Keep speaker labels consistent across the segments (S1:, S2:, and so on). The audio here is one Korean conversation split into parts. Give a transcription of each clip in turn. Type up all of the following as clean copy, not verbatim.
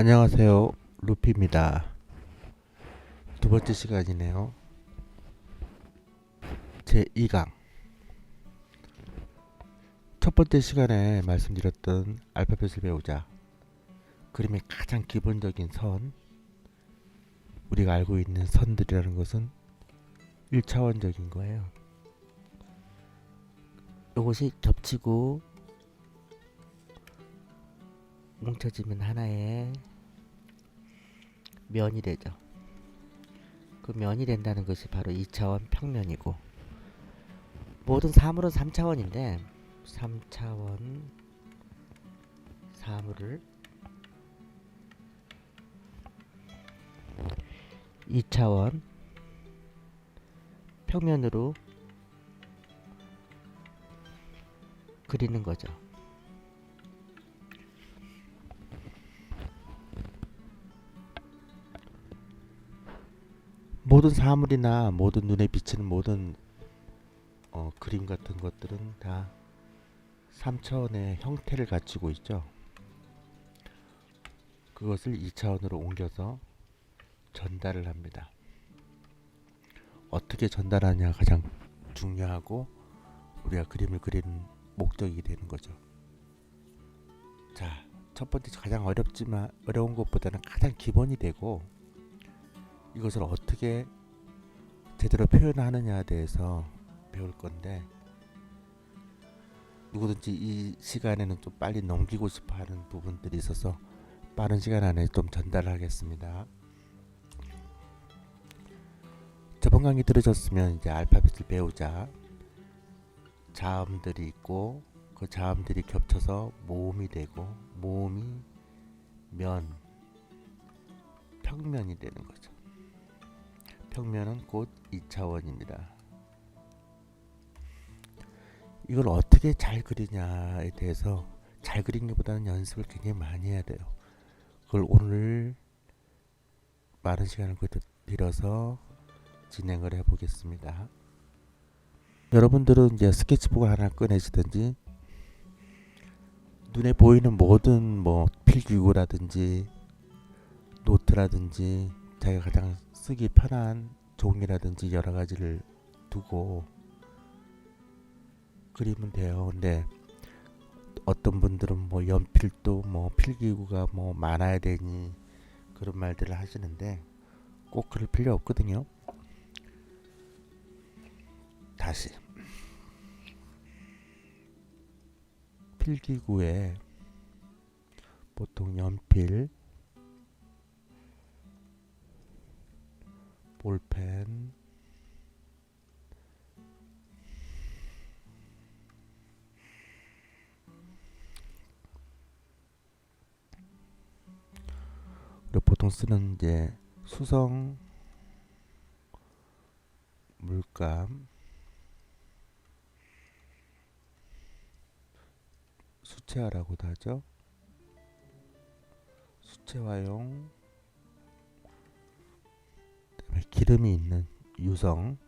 S1: 안녕하세요. 루피입니다. 두 번째 시간이네요. 제 2강. 첫 번째 시간에 말씀드렸던 알파벳을 배우자. 그림의 가장 기본적인 선, 우리가 알고 있는 선들이라는 것은 1차원적인 거예요. 이것이 겹치고 뭉쳐지면 하나의 면이 되죠. 그 면이 된다는 것이 바로 2차원 평면이고, 모든 사물은 3차원인데 3차원 사물을 2차원 평면으로 그리는 거죠. 모든 사물이나 모든 눈에 비치는 모든 그림 같은 것들은 다 3차원의 형태를 갖추고 있죠. 그것을 2차원으로 옮겨서 전달을 합니다. 어떻게 전달하냐 가장 중요하고 우리가 그림을 그리는 목적이 되는 거죠. 자, 첫 번째 가장 어려운 것보다는 가장 기본이 되고, 이것을 어떻게 제대로 표현하느냐에 대해서 배울 건데, 누구든지 이 시간에는 좀 빨리 넘기고 싶어 하는 부분들이 있어서 빠른 시간 안에 좀 전달하겠습니다. 저번 강의 들으셨으면 이제 알파벳을 배우자. 자음들이 있고 그 자음들이 겹쳐서 모음이 되고, 모음이 평면이 되는 거죠. 평면은 곧 2차원입니다. 이걸 어떻게 잘 그리냐에 대해서, 잘 그리는 것보다는 연습을 굉장히 많이 해야 돼요. 그걸 오늘 많은 시간을 들여서 진행을 해보겠습니다. 여러분들은 이제 스케치북을 하나 꺼내시든지, 눈에 보이는 모든 필기구라든지 노트라든지 자기가 가장 쓰기 편한 종이라든지 여러 가지를 두고 그리면 돼요. 근데 어떤 분들은 연필도 필기구가 많아야 되니 그런 말들을 하시는데 꼭 그럴 필요 없거든요. 다시, 필기구에 보통 연필, 볼펜, 그리고 보통 쓰는 이제 수성, 물감, 수채화라고도 하죠. 수채화용, 그다음에 기름이 있는 유성,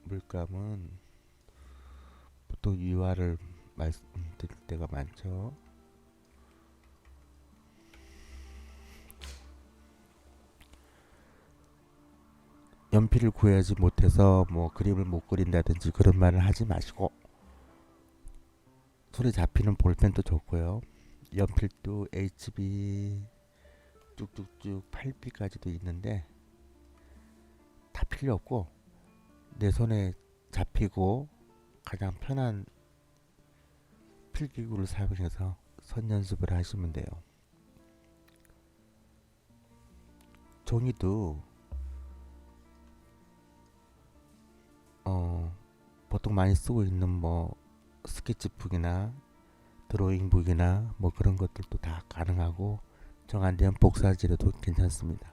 S1: 물감은 보통 유화를 말씀드릴 때가 많죠. 연필을 구하지 못해서 그림을 못 그린다든지 그런 말을 하지 마시고, 손에 잡히는 볼펜도 좋고요. 연필도 HB 쭉쭉쭉 8B까지도 있는데 다 필요 없고, 내 손에 잡히고 가장 편한 필기구를 사용해서 선 연습을 하시면 돼요. 종이도 보통 많이 쓰고 있는 스케치북이나 드로잉북이나 그런 것들도 다 가능하고, 정 안되면 복사지로도 괜찮습니다.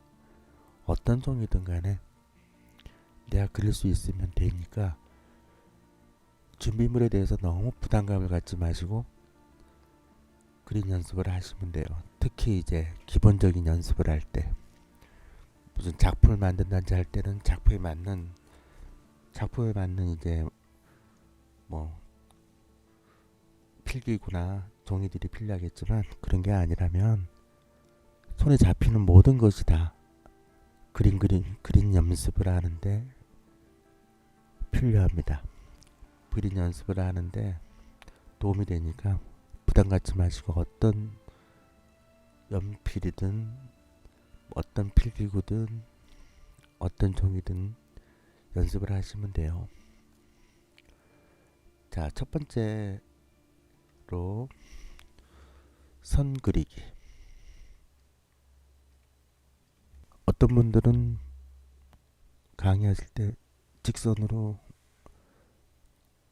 S1: 어떤 종이든 간에 내가 그릴 수 있으면 되니까 준비물에 대해서 너무 부담감을 갖지 마시고 그림 연습을 하시면 돼요. 특히 이제 기본적인 연습을 할 때, 무슨 작품을 만든다든지 할 때는 작품에 맞는 이제 필기구나 종이들이 필요하겠지만 그런 게 아니라면 손에 잡히는 모든 것이 다 그림 연습을 하는데 필요합니다. 그림 연습을 하는데 도움이 되니까 부담 갖지 마시고 어떤 연필이든 어떤 필기구든 어떤 종이든 연습을 하시면 돼요. 자, 첫 번째로 선 그리기. 어떤 분들은 강의하실 때 직선으로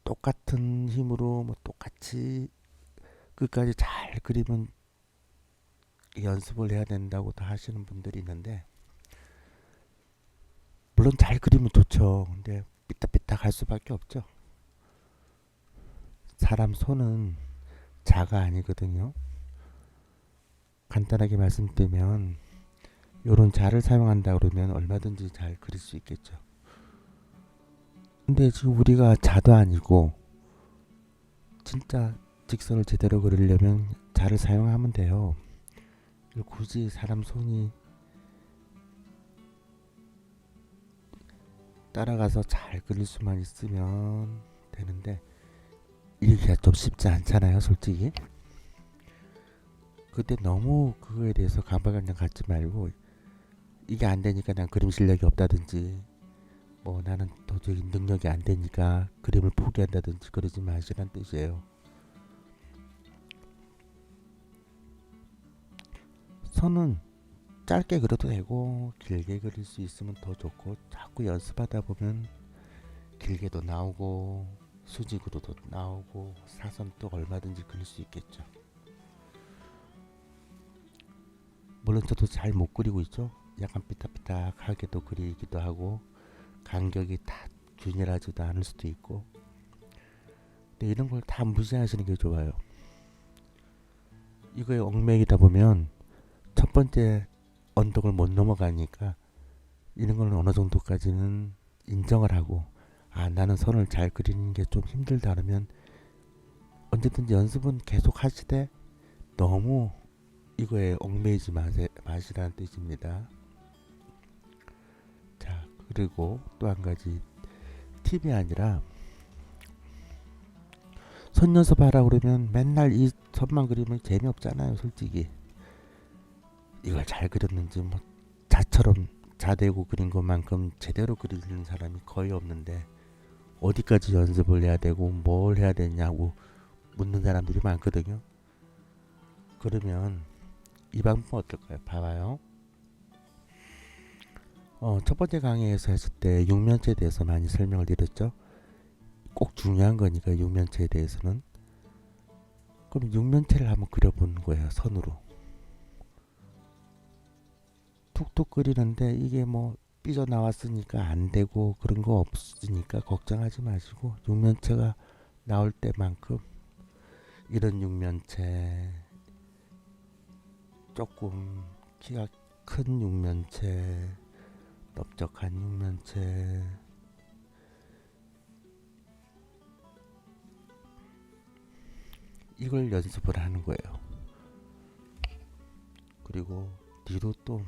S1: 똑같은 힘으로 뭐 똑같이 끝까지 잘 그리면 연습을 해야 된다고 다 하시는 분들이 있는데, 물론 잘 그리면 좋죠. 근데 삐딱삐딱 할 수밖에 없죠. 사람 손은 자가 아니거든요. 간단하게 말씀드리면 요런 자를 사용한다 그러면 얼마든지 잘 그릴 수 있겠죠. 근데 지금 우리가 자도 아니고 진짜 직선을 제대로 그리려면 자를 사용하면 돼요. 굳이 사람 손이 따라가서 잘 그릴 수만 있으면 되는데 이게 좀 쉽지 않잖아요, 솔직히. 그때 너무 그거에 대해서 강박관념 갖지 말고, 이게 안 되니까 난 그림 실력이 없다든지 뭐 나는 도저히 능력이 안 되니까 그림을 포기한다든지 그러지 마시란 뜻이에요. 선은 짧게 그려도 되고 길게 그릴 수 있으면 더 좋고, 자꾸 연습하다 보면 길게도 나오고 수직으로도 나오고 사선도 얼마든지 그릴 수 있겠죠. 물론 저도 잘 못 그리고 있죠. 약간 삐딱삐딱하게도 그리기도 하고 간격이 다 균일하지도 않을 수도 있고. 근데 이런 걸 다 무시하시는 게 좋아요. 이거에 얽매이다 보면 첫 번째 언덕을 못 넘어가니까 이런 걸 어느 정도까지는 인정을 하고, 아 나는 선을 잘 그리는 게 좀 힘들다 그러면 언제든지 연습은 계속 하시되 너무 이거에 얽매이지 마시라는 뜻입니다. 자, 그리고 또 한 가지 팁이 아니라, 선 연습하라 그러면 맨날 이 선만 그리면 재미없잖아요, 솔직히. 이걸 잘 그렸는지 뭐 자처럼 자대고 그린 것만큼 제대로 그리는 사람이 거의 없는데 어디까지 연습을 해야 되고 뭘 해야 되냐고 묻는 사람들이 많거든요. 그러면 이 방법 어떨까요? 봐봐요. 첫 번째 강의에서 했을 때 육면체에 대해서 많이 설명을 드렸죠. 꼭 중요한 거니까 육면체에 대해서는. 그럼 육면체를 한번 그려보는 거예요, 선으로. 툭툭 그리는데 이게 뭐 삐져나왔으니까 안 되고 그런 거 없으니까 걱정하지 마시고, 육면체가 나올 때만큼 이런 육면체, 조금 키가 큰 육면체, 넓적한 육면체, 이걸 연습을 하는 거예요. 그리고 뒤로 또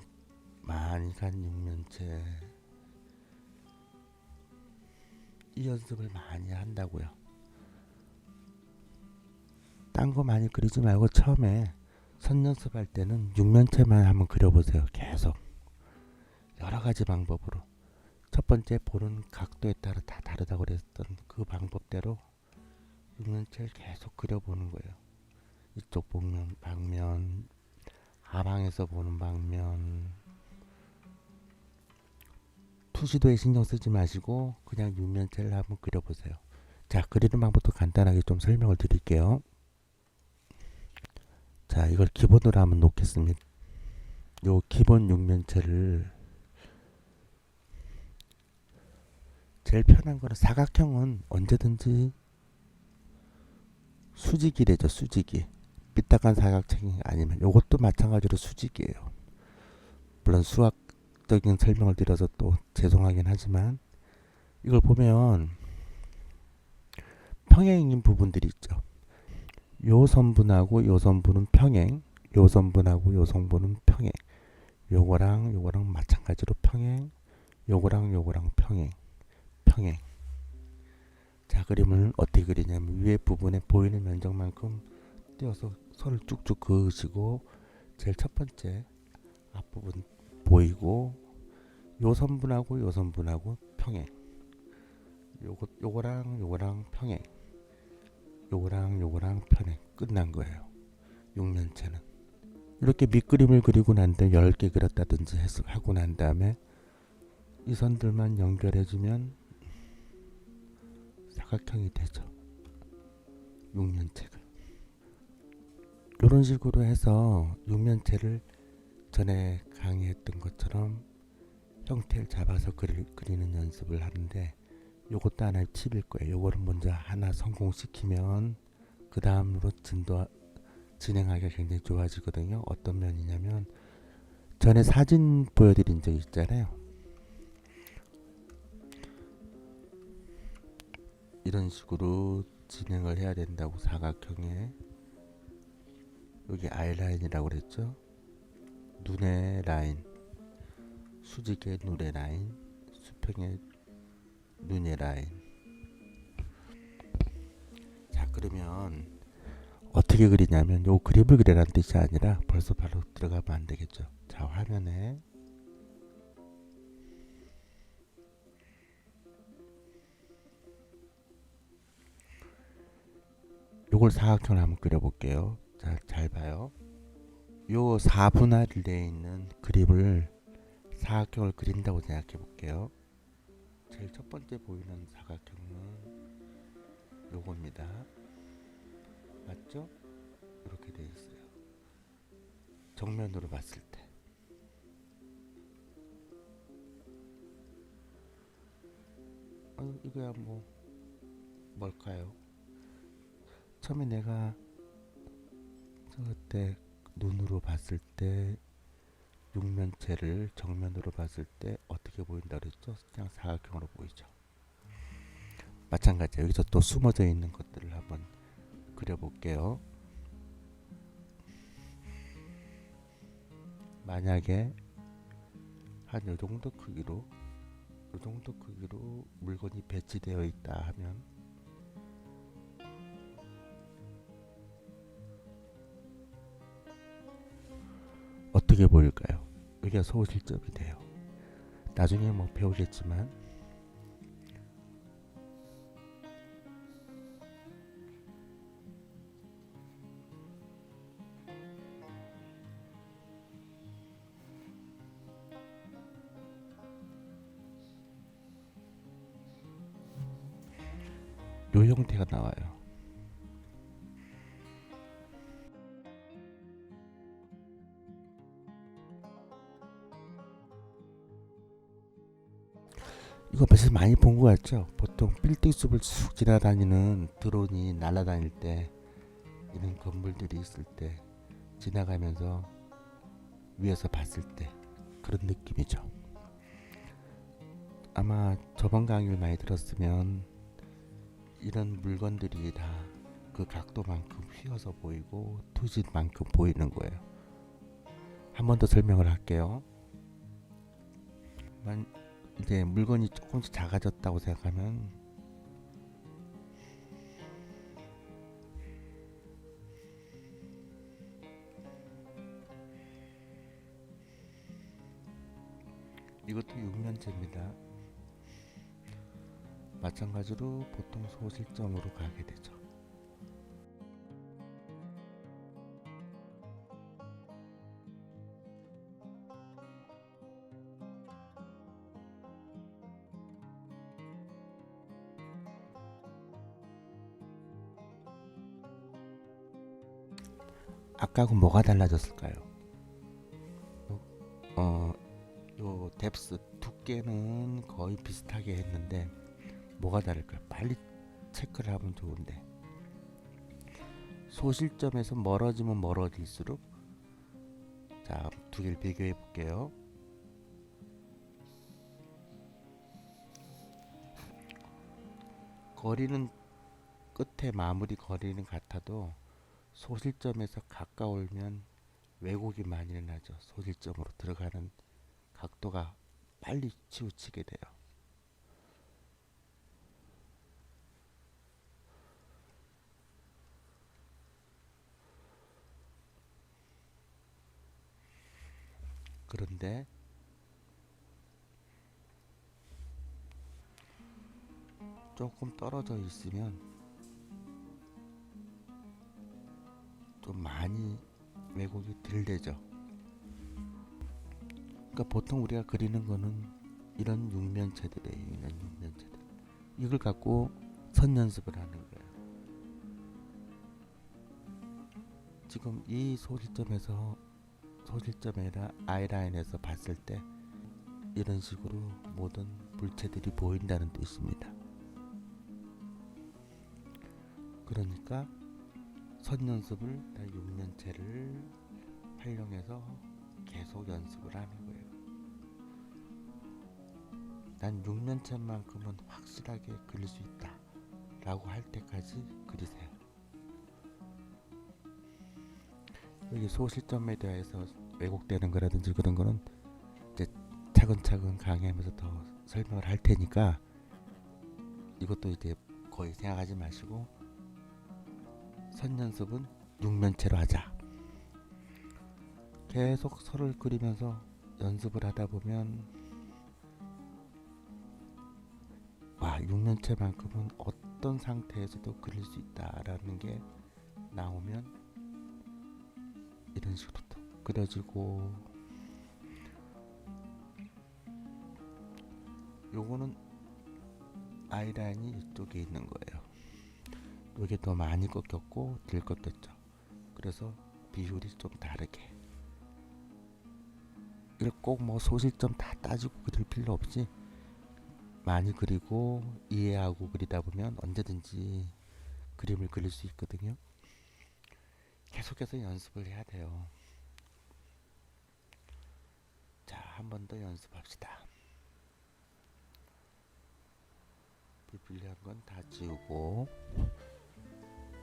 S1: 많이 간 육면체, 이 연습을 많이 한다고요. 딴 거 많이 그리지 말고 처음에 선 연습할 때는 육면체만 한번 그려보세요. 계속 여러 가지 방법으로. 첫 번째 보는 각도에 따라 다 다르다고 그랬던 그 방법대로 육면체를 계속 그려보는 거예요. 이쪽 보면 방면, 하방에서 보는 방면, 투시도에 신경 쓰지 마시고 그냥 육면체를 한번 그려보세요. 자, 그리는 방법도 간단하게 좀 설명을 드릴게요. 자, 이걸 기본으로 한번 놓겠습니다. 요 기본 육면체를, 제일 편한 거는 사각형은 언제든지 수직이래죠. 수직이. 삐딱한 사각형이 아니면 요것도 마찬가지로 수직이에요. 물론 수학적인 설명을 드려서 또 죄송하긴 하지만 이걸 보면 평행인 부분들이 있죠. 요 선분하고 요 선분은 평행, 요 선분하고 요 선분은 평행, 요거랑 요거랑 마찬가지로 평행, 요거랑 요거랑 평행, 평행. 자, 그림을 어떻게 그리냐면 위에 부분에 보이는 면적만큼 띄어서 선을 쭉쭉 그으시고 제일 첫 번째 앞부분 보이고 요 선분하고 요 선분하고 평행, 요거랑 요거랑 평행, 요거랑 요거랑 평행. 끝난 거예요. 육면체는. 이렇게 밑그림을 그리고 난 다음에 10개 그렸다든지 하고 난 다음에 이 선들만 연결해주면 사각형이 되죠. 육면체가. 이런 식으로 해서 육면체를 전에 강의했던 것처럼 형태를 잡아서 그리는 연습을 하는데 요것도 하나의 팁일 거예요. 요거를 먼저 하나 성공시키면 그 다음으로 진행하기가 굉장히 좋아지거든요. 어떤 면이냐면 전에 사진 보여드린 적 있잖아요. 이런 식으로 진행을 해야 된다고. 사각형에 여기 아이라인이라고 그랬죠. 눈의 라인, 수직의 눈의 라인, 수평의 눈의 라인. 자, 그러면 어떻게 그리냐면 요 그림을 그리라는 뜻이 아니라 벌써 바로 들어가면 안 되겠죠. 자, 화면에 요걸 사각형을 한번 그려볼게요. 자, 잘 봐요. 요 4분할이 되어 있는 그림을 사각형을 그린다고 생각해 볼게요. 제일 첫 번째 보이는 사각형은 요겁니다. 맞죠? 이렇게 되어 있어요. 정면으로 봤을 때. 이거야 뭐 뭘까요? 처음에 내가 저때 눈으로 봤을 때 육면체를 정면으로 봤을 때 어떻게 보인다 그랬죠? 그냥 사각형으로 보이죠. 마찬가지예요. 여기서 또 숨어져 있는 것들을 한번 그려볼게요. 만약에 한 요 정도 크기로 물건이 배치되어 있다 하면 어떻게 보일까요? 여기가 소실점이 돼요. 나중에 뭐 배우겠지만 요 형태가 나와요. 이거 사실 많이 본 것 같죠? 보통 빌딩 숲을 쑥 지나다니는 드론이 날아다닐 때 이런 건물들이 있을 때 지나가면서 위에서 봤을 때 그런 느낌이죠. 아마 저번 강의를 많이 들었으면 이런 물건들이 다 그 각도만큼 휘어서 보이고 투짓만큼 보이는 거예요. 한 번 더 설명을 할게요. 이제 물건이 조금씩 작아졌다고 생각하면 이것도 육면체입니다. 마찬가지로 보통 소실점으로 가게 되죠. 아까하고 뭐가 달라졌을까요? 어, 요 뎁스 두께는 거의 비슷하게 했는데 뭐가 다를까요? 빨리 체크를 하면 좋은데 소실점에서 멀어지면 멀어질수록 자, 두 개를 비교해 볼게요. 거리는 끝에 마무리 거리는 같아도 소실점에서 가까울면 왜곡이 많이 일어나죠. 소실점으로 들어가는 각도가 빨리 치우치게 돼요. 그런데 조금 떨어져 있으면 좀 많이 왜곡이 덜 되죠. 그러니까 보통 우리가 그리는 거는 이런 육면체들이에요. 이런 육면체들. 이걸 갖고 선 연습을 하는 거예요. 지금 이 소실점이 아니라 아이라인에서 봤을 때 이런 식으로 모든 물체들이 보인다는 뜻입니다. 그러니까 선 연습을 육면체를 활용해서 계속 연습을 하는 거예요. 난 육면체만큼은 확실하게 그릴 수 있다 라고 할 때까지 그리세요. 여기 소실점에 대해서 왜곡되는 거라든지 그런 거는 이제 차근차근 강의하면서 더 설명을 할 테니까 이것도 이제 거의 생각하지 마시고 선 연습은 육면체로 하자. 계속 선을 그리면서 연습을 하다 보면 와, 육면체만큼은 어떤 상태에서도 그릴 수 있다라는 게 나오면 이런 식으로 또 그려지고, 요거는 아이라인이 이쪽에 있는 거예요. 이게 더 많이 꺾였고 덜 꺾였죠. 그래서 비율이 좀 다르게. 이걸 꼭 뭐 소실점 다 따지고 그릴 필요 없이 많이 그리고 이해하고 그리다 보면 언제든지 그림을 그릴 수 있거든요. 계속해서 연습을 해야 돼요. 자, 한 번 더 연습합시다. 불필요한 건 다 지우고.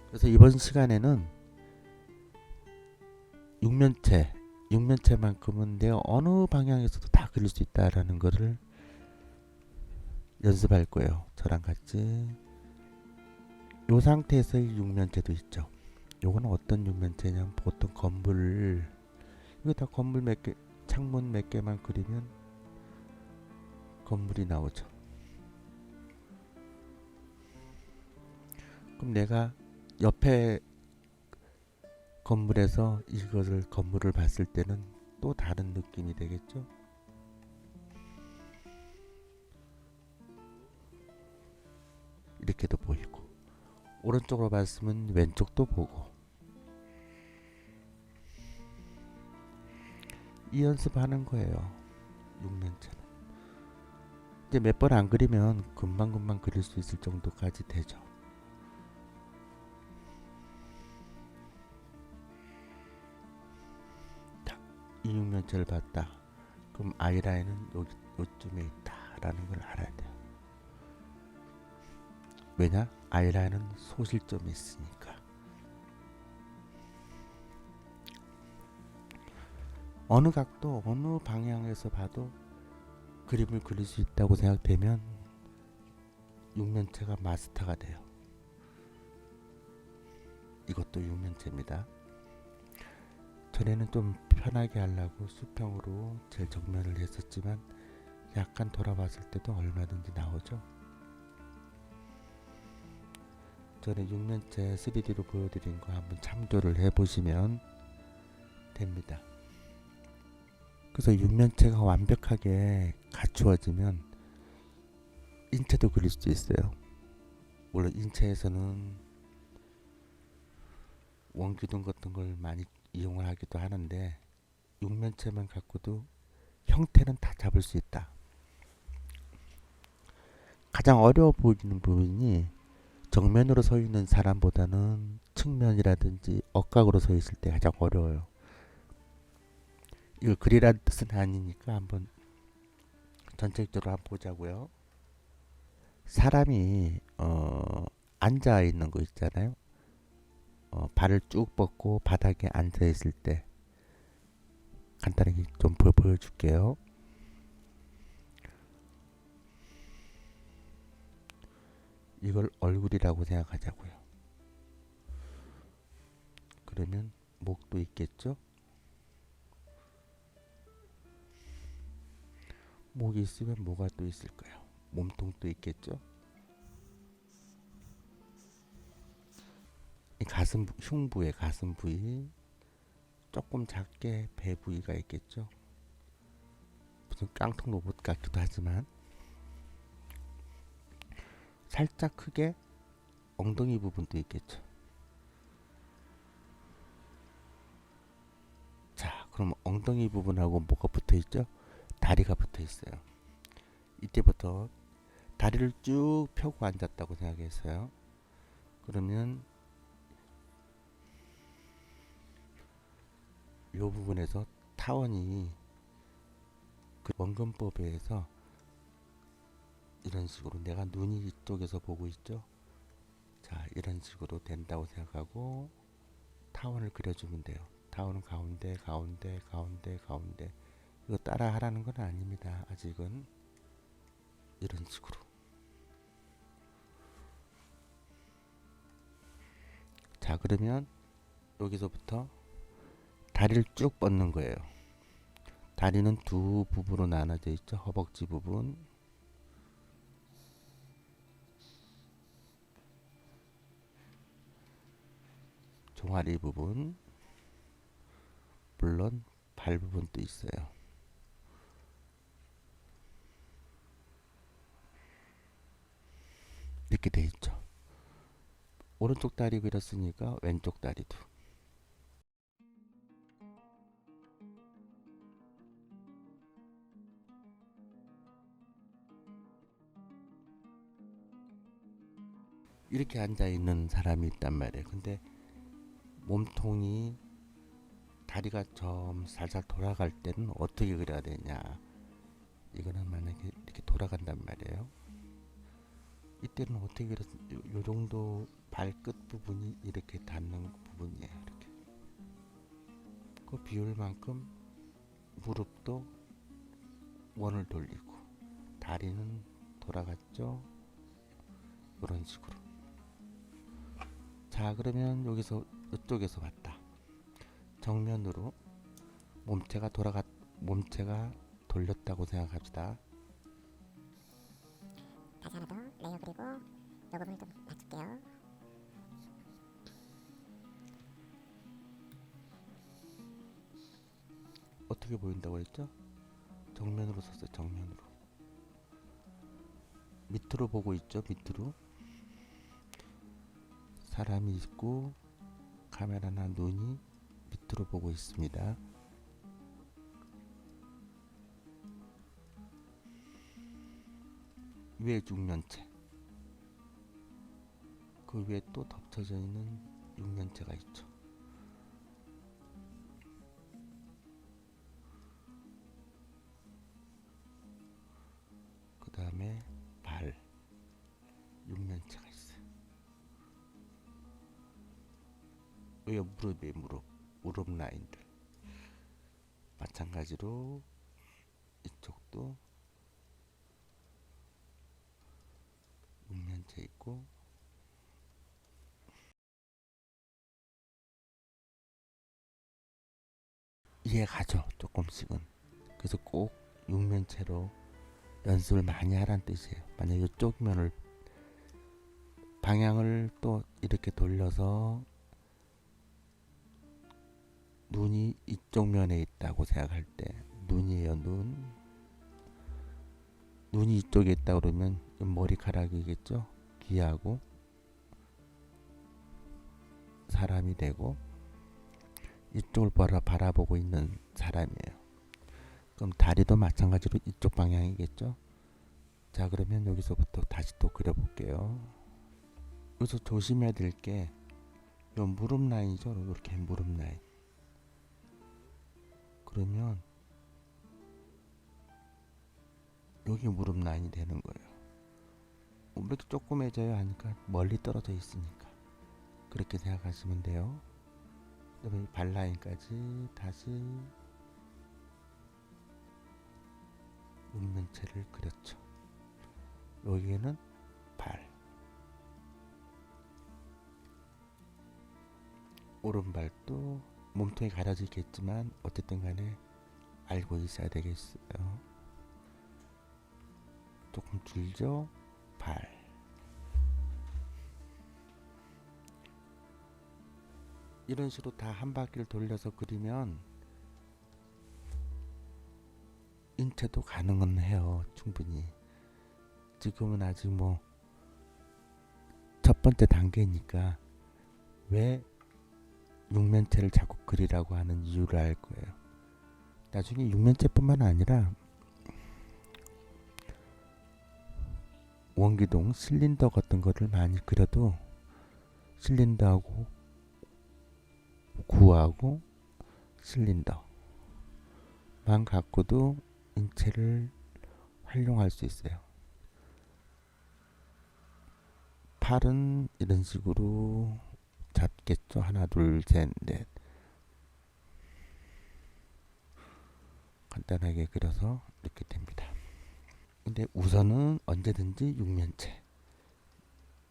S1: 그래서 이번 시간에는 육면체만큼은 내가 어느 방향에서도 다 그릴 수 있다라는 거를 연습할 거예요. 저랑 같이. 요 상태에서의 육면체도 있죠. 요거는 어떤 육면체냐면 보통 건물, 이거 다 건물 몇 개, 창문 몇 개만 그리면 건물이 나오죠. 그럼 내가 옆에 건물에서 이것을 건물을 봤을 때는 또 다른 느낌이 되겠죠. 이렇게도 보이고, 오른쪽으로 봤으면 왼쪽도 보고. 이 연습하는 거예요. 육면체는 이제 몇 번 안 그리면 금방금방 그릴 수 있을 정도까지 되죠. 이 육면체를 봤다. 그럼 아이라인은 요쯤에 있다라는 걸 알아야 돼요. 왜냐? 아이라인은 소실점이 있으니까. 어느 각도, 어느 방향에서 봐도 그림을 그릴 수 있다고 생각되면 육면체가 마스터가 돼요. 이것도 육면체입니다. 전에는 좀 편하게 하려고 수평으로 제일 정면을 했었지만 약간 돌아봤을 때도 얼마든지 나오죠. 전에 육면체 3D로 보여드린 거 한번 참조를 해보시면 됩니다. 그래서 육면체가 완벽하게 갖추어지면 인체도 그릴 수 있어요. 물론 인체에서는 원기둥 같은 걸 많이 이용을 하기도 하는데 육면체만 갖고도 형태는 다 잡을 수 있다. 가장 어려워 보이는 부분이 정면으로 서 있는 사람보다는 측면이라든지 억각으로 서 있을 때 가장 어려워요. 이걸 그리라는 뜻은 아니니까 한번 전체적으로 한번 보자고요. 사람이 앉아 있는 거 있잖아요. 발을 쭉 뻗고 바닥에 앉아 있을 때 간단하게 좀 보여줄게요. 이걸 얼굴이라고 생각하자고요. 그러면 목도 있겠죠? 목이 있으면 뭐가 또 있을까요? 몸통도 있겠죠? 이 가슴, 흉부의 가슴 부위, 조금 작게 배 부위가 있겠죠? 무슨 깡통 로봇 같기도 하지만 살짝 크게 엉덩이 부분도 있겠죠. 자, 그럼 엉덩이 부분하고 뭐가 붙어 있죠? 다리가 붙어 있어요. 이때부터 다리를 쭉 펴고 앉았다고 생각했어요. 그러면 이 부분에서 타원이 그 원근법에 의해서 이런 식으로 내가 눈이 이쪽에서 보고 있죠. 자, 이런 식으로 된다고 생각하고 타원을 그려주면 돼요. 타원은 가운데, 가운데, 가운데, 가운데. 이거 따라 하라는 건 아닙니다. 아직은 이런 식으로. 자, 그러면 여기서부터 다리를 쭉 뻗는 거예요. 다리는 두 부분으로 나눠져 있죠. 허벅지 부분, 종아리 부분, 물론 발 부분도 있어요. 이렇게 돼 있죠. 오른쪽 다리 그렸으니까 왼쪽 다리도. 이렇게 앉아 있는 사람이 있단 말이에요. 근데 몸통이 다리가 좀 살살 돌아갈 때는 어떻게 그려야 되냐? 이거는 만약에 이렇게 돌아간단 말이에요. 이때는 어떻게 그려? 요 정도 발끝 부분이 이렇게 닿는 부분이에요. 이렇게. 그 비율만큼 무릎도 원을 돌리고 다리는 돌아갔죠. 이런 식으로. 자, 그러면 여기서 이쪽에서 봤다. 정면으로 몸체가 돌렸다고 생각합시다.
S2: 다시 하나 더 레이어 그리고 이 부분을 좀 낮출게요.
S1: 어떻게 보인다고 했죠? 정면으로 섰어요. 정면으로. 밑으로 보고 있죠. 밑으로. 사람이 있고 카메라나 눈이 밑으로 보고 있습니다. 위에 육면체. 그 위에 또 덮쳐져 있는 육면체가 있죠. 그 다음에 발 육면체가 있어요. 위에 무릎에 무릎 라인들. 마찬가지로 이쪽도 육면체 있고 이해가죠. 조금씩은. 그래서 꼭 육면체로 연습을 많이 하라는 뜻이에요. 만약 이쪽 면을 방향을 또 이렇게 돌려서 눈이 이쪽 면에 있다고 생각할 때 눈이에요. 눈이 이쪽에 있다 그러면 머리카락이겠죠. 귀하고 사람이 되고 이쪽을 바라보고 있는 사람이에요. 그럼 다리도 마찬가지로 이쪽 방향이겠죠. 자, 그러면 여기서부터 다시 또 그려볼게요. 여기서 조심해야 될 게 요 무릎 라인이죠. 이렇게 무릎 라인. 그러면 여기 무릎 라인이 되는 거예요. 이렇게 조그매져야 하니까 멀리 떨어져 있으니까. 그렇게 생각하시면 돼요. 그다음에 발라인까지 다시 육면체를 그렸죠. 여기에는 발, 오른발도 몸통이 가려져 있겠지만 어쨌든 간에 알고 있어야 되겠어요. 조금 길죠? 발. 이런 식으로 다 한 바퀴를 돌려서 그리면 인체도 가능은 해요. 충분히. 지금은 아직 뭐 첫 번째 단계니까 왜 육면체를 자꾸 그리라고 하는 이유를 알 거예요. 나중에 육면체뿐만 아니라 원기둥, 실린더 같은 거를 많이 그려도 실린더하고 구하고 실린더만 갖고도 인체를 활용할 수 있어요. 팔은 이런 식으로 잡겠죠. 하나, 둘, 셋, 넷. 간단하게 그려서 이렇게 됩니다. 근데 우선은 언제든지 육면체.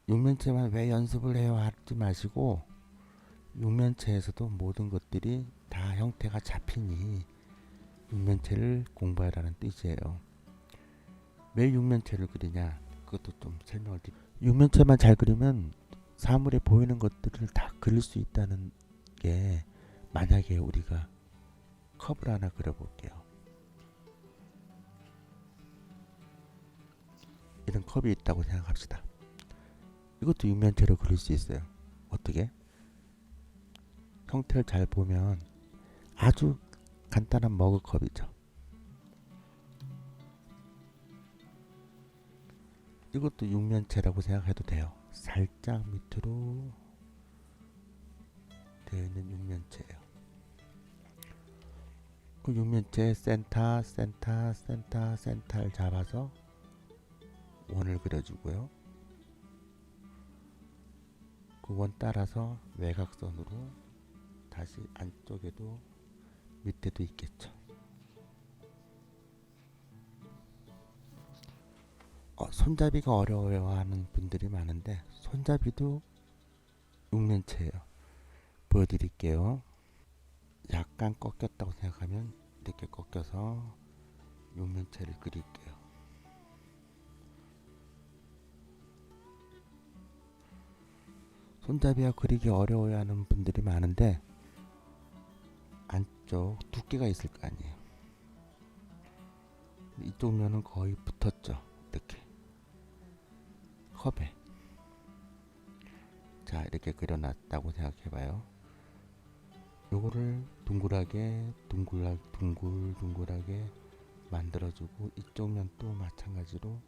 S1: 육면체만 왜 연습을 해요 하지 마시고 육면체에서도 모든 것들이 다 형태가 잡히니 육면체를 공부하라는 뜻이에요. 왜 육면체를 그리냐? 그것도 좀 설명을 드릴게요. 육면체만 잘 그리면 사물에 보이는 것들을 다 그릴 수 있다는 게, 만약에 우리가 컵을 하나 그려볼게요. 이런 컵이 있다고 생각합시다. 이것도 육면체로 그릴 수 있어요. 어떻게? 형태를 잘 보면 아주 간단한 머그컵이죠. 이것도 육면체라고 생각해도 돼요. 살짝 밑으로 되어 있는 육면체예요. 그 육면체 센터를 잡아서 원을 그려주고요. 그 원 따라서 외곽선으로 다시 안쪽에도 밑에도 있겠죠. 손잡이가 어려워요 하는 분들이 많은데 손잡이도 육면체예요. 보여드릴게요. 약간 꺾였다고 생각하면 이렇게 꺾여서 육면체를 그릴게요. 손잡이가 그리기 어려워요 하는 분들이 많은데 안쪽 두께가 있을 거 아니에요. 이쪽 면은 거의 붙었죠. 이렇게 컵에. 자, 이렇게 그려놨다고 생각해봐요. 요거를 둥글하게 둥글하게 만들어주고 이쪽 면도 마찬가지로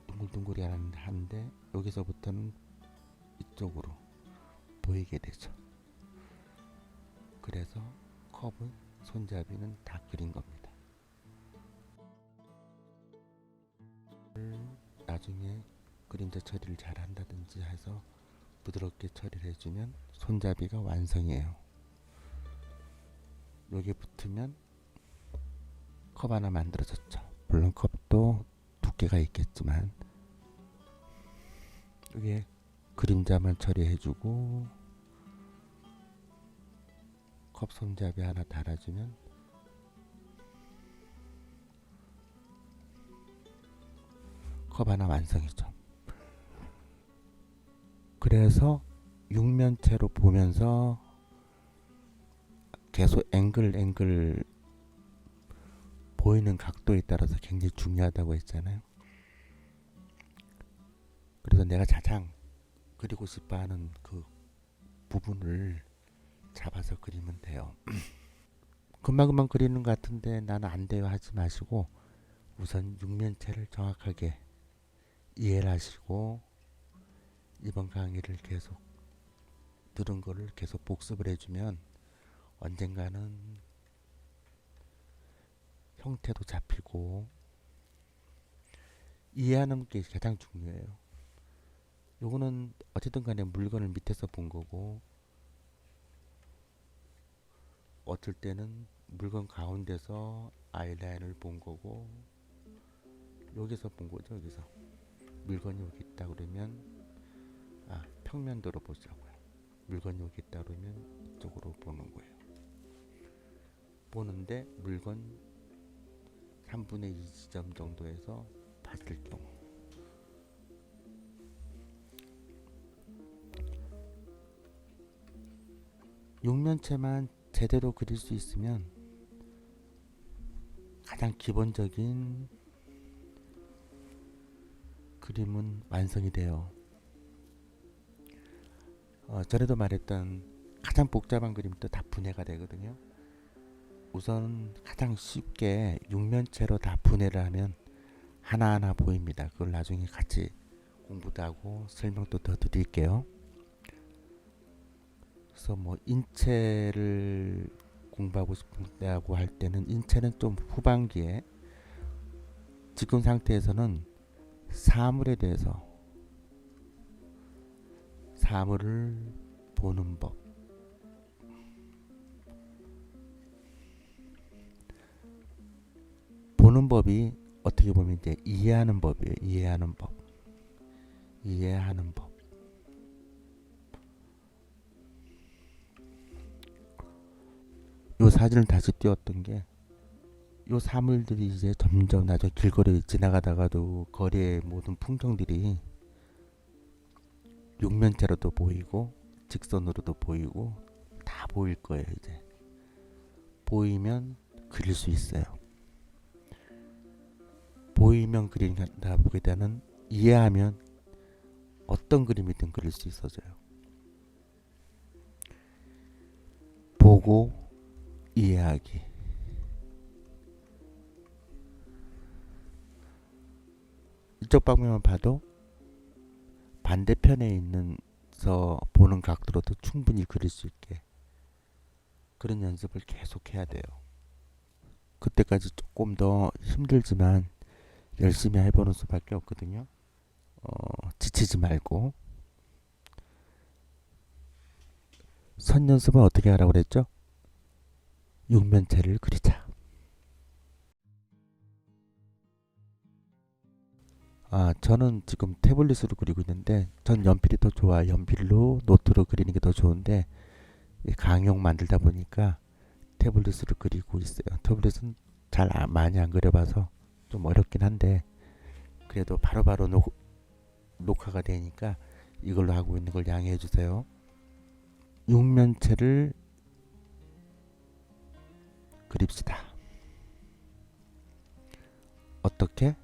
S1: 둥글둥글이 하는데 여기서부터는 이쪽으로 보이게 되죠. 그래서 컵은 손잡이는 다 그린 겁니다. 나중에 그림자 처리를 잘 한다든지 해서 부드럽게 처리를 해주면 손잡이가 완성이에요. 여기 붙으면 컵 하나 만들어졌죠. 물론 컵도 두께가 있겠지만 여기에 그림자만 처리해주고 컵 손잡이 하나 달아주면 컵 하나 완성이죠. 그래서 육면체로 보면서 계속 앵글 보이는 각도에 따라서 굉장히 중요하다고 했잖아요. 그래서 내가 가장 그리고 싶어 하는 그 부분을 잡아서 그리면 돼요. 금방금방 그리는 것 같은데 나는 안 돼요 하지 마시고 우선 육면체를 정확하게 이해를 하시고 이번 강의를 계속 들은 거를 계속 복습을 해주면 언젠가는 형태도 잡히고 이해하는 게 가장 중요해요. 요거는 어쨌든 간에 물건을 밑에서 본 거고, 어쩔 때는 물건 가운데서 아이라인을 본 거고, 여기서 본 거죠. 여기서 물건이 여기 있다 그러면 평면도로 보자고요. 물건이 여기 있다 그러면 이쪽으로 보는 거예요. 보는데 물건 3분의 2 지점 정도에서 봤을 경우, 육면체만 제대로 그릴 수 있으면 가장 기본적인 그림은 완성이 돼요. 전에도 말했던 가장 복잡한 그림도 다 분해가 되거든요. 우선 가장 쉽게 육면체로 다 분해를 하면 하나하나 보입니다. 그걸 나중에 같이 공부도 하고 설명도 더 드릴게요. 그래서 뭐 인체를 공부하고 싶다고 할 때는 인체는 좀 후반기에, 지금 상태에서는 사물에 대해서, 사물을 보는 법, 보는 법이 어떻게 보면 이제 이해하는 법이에요. 이해하는 법. 이해하는 법. 요 사진을 다시 띄웠던 게, 요 사물들이 이제 점점 나중에 길거리 지나가다가도 거리의 모든 풍경들이 육면체로도 보이고 직선으로도 보이고 다 보일 거예요. 이제 보이면 그릴 수 있어요. 보이면 그린다 보기보다는 이해하면 어떤 그림이든 그릴 수 있어져요. 보고 이해하기. 이쪽 방면만 봐도 반대편에 있는서 보는 각도로도 충분히 그릴 수 있게, 그런 연습을 계속 해야 돼요. 그때까지 조금 더 힘들지만 열심히 해보는 수밖에 없거든요. 지치지 말고. 선 연습은 어떻게 하라고 그랬죠? 육면체를 그리자. 저는 지금 태블릿으로 그리고 있는데, 전 연필이 더 좋아요. 연필로 노트로 그리는 게 더 좋은데, 강용 만들다 보니까 태블릿으로 그리고 있어요. 태블릿은 많이 안 그려봐서 좀 어렵긴 한데, 그래도 바로바로 녹화가 되니까 이걸로 하고 있는 걸 양해해 주세요. 육면체를 그립시다. 어떻게?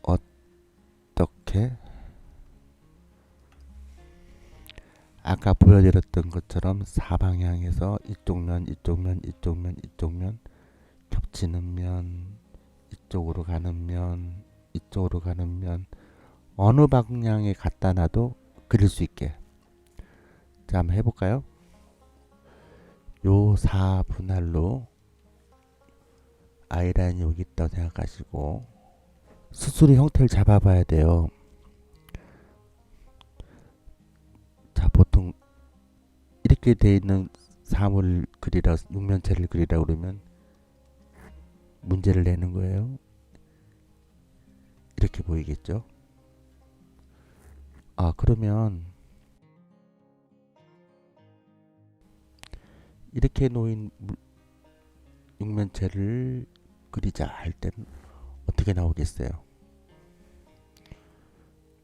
S1: 어떻게? 아까 보여드렸던 것처럼 사방향에서 이쪽 면, 이쪽 면, 이쪽 면, 이쪽 면, 겹치는 면, 이쪽으로 가는 면, 이쪽으로 가는 면, 어느 방향에 갖다 놔도 그릴 수 있게. 자, 한번 해볼까요? 요 4분할로 아이라인이 여기 있다고 생각하시고 스스로 형태를 잡아봐야 돼요. 자, 보통 이렇게 돼 있는 사물을 그리라, 육면체를 그리라 그러면 문제를 내는 거예요. 이렇게 보이겠죠? 그러면 이렇게 놓인 육면체를 그리자 할 때는 어떻게 나오겠어요?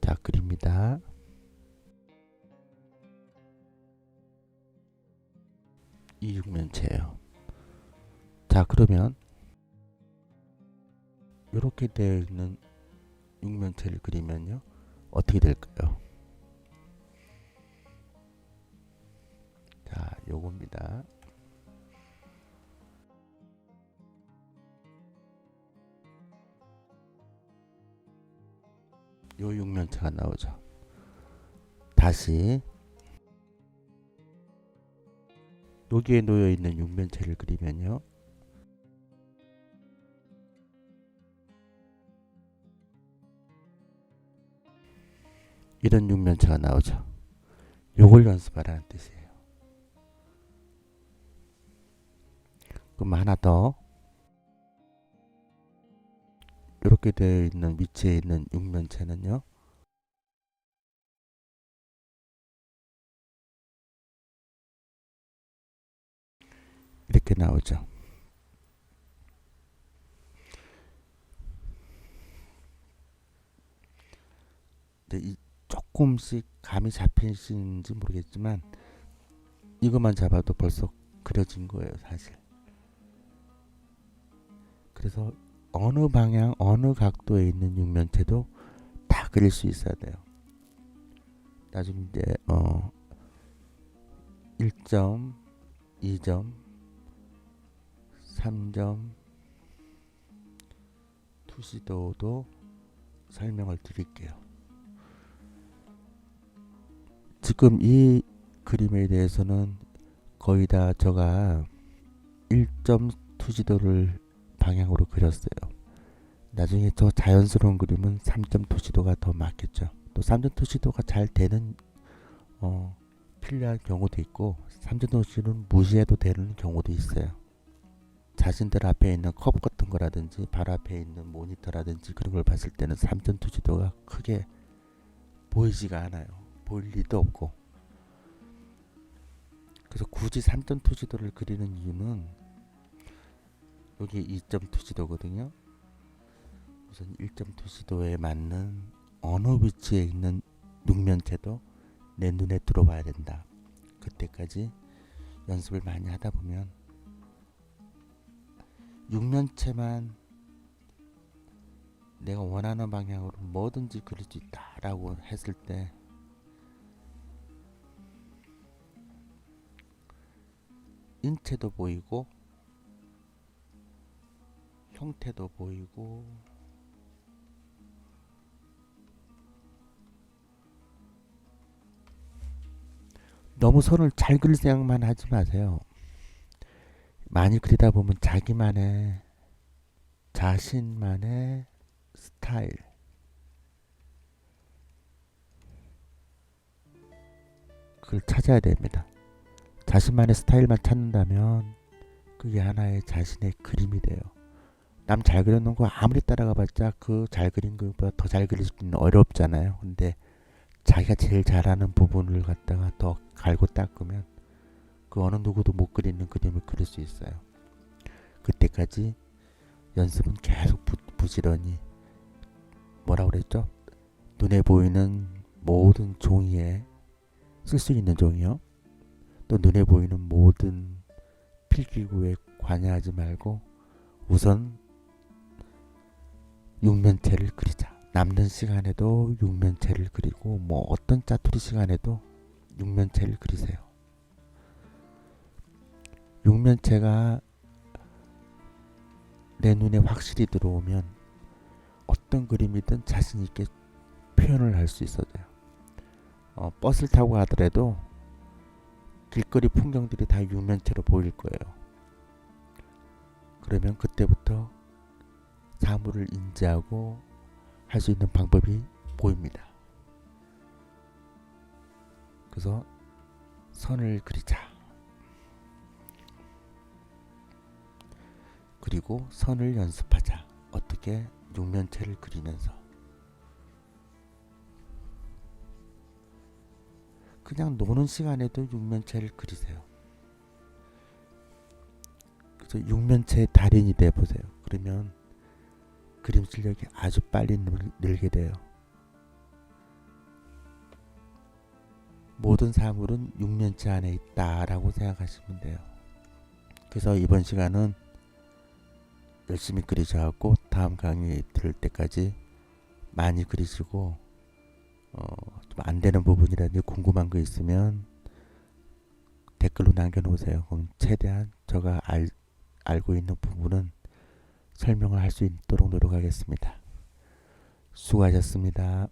S1: 자, 그립니다. 이 육면체예요. 자, 그러면 이렇게 되어 있는 육면체를 그리면요, 어떻게 될까요? 자, 요겁니다. 요 육면체가 나오죠. 다시 여기에 놓여 있는 육면체를 그리면요, 이런 육면체가 나오죠. 요걸 연습하라는 뜻이에요. 그럼 하나 더 이렇게 되어 있는 위치에 있는 육면체는요. 이렇게 나오죠. 이 조금씩 감이 잡히시는지 모르겠지만 이것만 잡아도 벌써 그려진 거예요, 사실. 그래서 어느 방향, 어느 각도에 있는 육면체도 다 그릴 수 있어야 돼요. 나중에 이제 1점, 2점, 3점 투시도도 설명을 드릴게요. 지금 이 그림에 대해서는 거의 다 제가 1점 투시도를 방향으로 그렸어요. 나중에 저 자연스러운 그림은 3점 투시도가 더 맞겠죠. 또 3점 투시도가 잘 되는 필요한 경우도 있고 3점 투시도는 무시해도 되는 경우도 있어요. 자신들 앞에 있는 컵 같은 거라든지 바로 앞에 있는 모니터라든지 그런 걸 봤을 때는 3점 투시도가 크게 보이지가 않아요. 보일 리도 없고. 그래서 굳이 3점 투시도를 그리는 이유는 여기 2점 투시도거든요. 우선 1점 투시도에 맞는 어느 위치에 있는 육면체도 내 눈에 들어와야 된다. 그때까지 연습을 많이 하다 보면 육면체만 내가 원하는 방향으로 뭐든지 그릴 수 있다라고 했을 때 인체도 보이고 형태도 보이고 너무 선을 잘 그릴 생각만 하지 마세요. 많이 그리다 보면 자신만의 스타일 그걸 찾아야 됩니다. 자신만의 스타일만 찾는다면 그게 하나의 자신의 그림이 돼요. 남 잘 그려놓은 거 아무리 따라가 봤자 그 잘 그린 것보다 더 잘 그릴 수는 어렵잖아요. 근데 자기가 제일 잘하는 부분을 갖다가 더 갈고 닦으면 그 어느 누구도 못 그리는 그림을 그릴 수 있어요. 그때까지 연습은 계속 부지런히 뭐라 그랬죠? 눈에 보이는 모든 종이에 쓸 수 있는 종이요. 또 눈에 보이는 모든 필기구에 관여하지 말고 우선 육면체를 그리자. 남는 시간에도 육면체를 그리고 뭐 어떤 짜투리 시간에도 육면체를 그리세요. 육면체가 내 눈에 확실히 들어오면 어떤 그림이든 자신 있게 표현을 할 수 있어져요. 버스를 타고 가더라도 길거리 풍경들이 다 육면체로 보일 거예요. 그러면 그때부터 사물을 인지하고 할 수 있는 방법이 보입니다. 그래서 선을 그리자. 그리고 선을 연습하자. 어떻게? 육면체를 그리면서. 그냥 노는 시간에도 육면체를 그리세요. 그래서 육면체의 달인이 돼 보세요. 그러면 그림 실력이 아주 빨리 늘게 돼요. 모든 사물은 육면체 안에 있다라고 생각하시면 돼요. 그래서 이번 시간은 열심히 그리셔갖고 다음 강의 들을 때까지 많이 그리시고 좀 안 되는 부분이라든지 궁금한 거 있으면 댓글로 남겨놓으세요. 그럼 최대한 제가 알고 있는 부분은 설명을 할 수 있도록 노력하겠습니다. 수고하셨습니다.